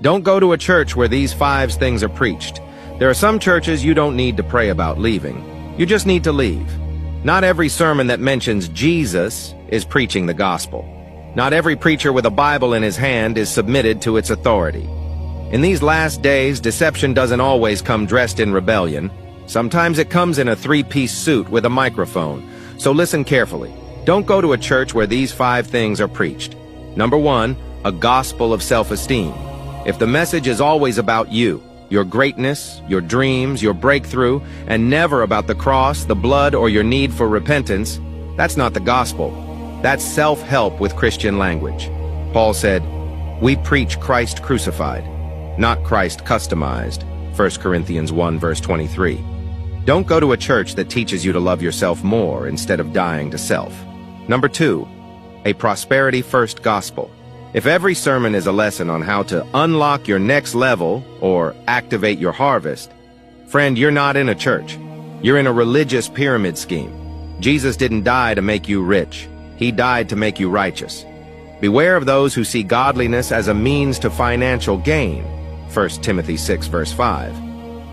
Don't go to a church where these 5 things are preached. There are some churches you don't need to pray about leaving. You just need to leave. Not every sermon that mentions Jesus is preaching the gospel. Not every preacher with a Bible in his hand is submitted to its authority. In these last days, deception doesn't always come dressed in rebellion. Sometimes it comes in a 3-piece suit with a microphone. So listen carefully. Don't go to a church where these 5 things are preached. Number 1, a gospel of self-esteem. If the message is always about you, your greatness, your dreams, your breakthrough, and never about the cross, the blood, or your need for repentance, that's not the gospel. That's self-help with Christian language. Paul said, "We preach Christ crucified, not Christ customized." 1 Corinthians 1 verse 23. Don't go to a church that teaches you to love yourself more instead of dying to self. Number 2, a prosperity-first gospel. If every sermon is a lesson on how to unlock your next level or activate your harvest, friend, you're not in a church. You're in a religious pyramid scheme. Jesus didn't die to make you rich. He died to make you righteous. Beware of those who see godliness as a means to financial gain. 1 Timothy 6 verse 5.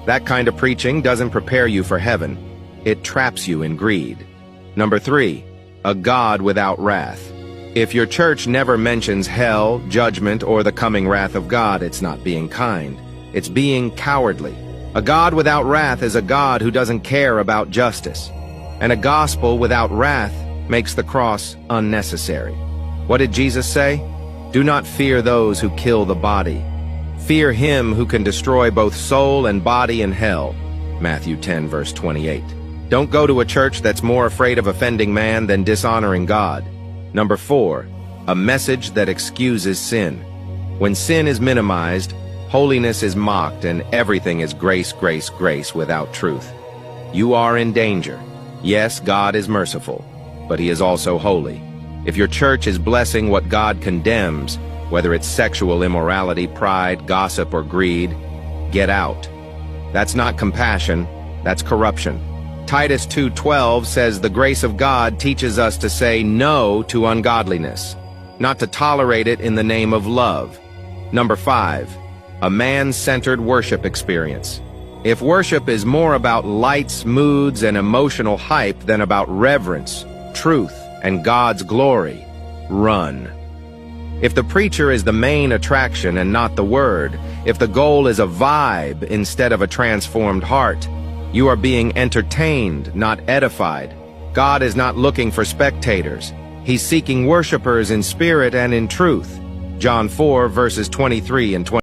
That kind of preaching doesn't prepare you for heaven. It traps you in greed. Number 3, a God without wrath. If your church never mentions hell, judgment, or the coming wrath of God, it's not being kind. It's being cowardly. A God without wrath is a God who doesn't care about justice. And a gospel without wrath makes the cross unnecessary. What did Jesus say? Do not fear those who kill the body. Fear him who can destroy both soul and body in hell. Matthew 10 verse 28. Don't go to a church that's more afraid of offending man than dishonoring God. Number 4, a message that excuses sin. When sin is minimized, holiness is mocked, and everything is grace, grace, grace without truth. You are in danger. Yes, God is merciful, but he is also holy. If your church is blessing what God condemns, whether it's sexual immorality, pride, gossip, or greed, get out. That's not compassion, that's corruption. Titus 2:12 says the grace of God teaches us to say no to ungodliness, not to tolerate it in the name of love. Number 5, a man-centered worship experience. If worship is more about lights, moods, and emotional hype than about reverence, truth, and God's glory, run. If the preacher is the main attraction and not the word, if the goal is a vibe instead of a transformed heart, you are being entertained, not edified. God is not looking for spectators. He's seeking worshipers in spirit and in truth. John 4 verses 23 and 20.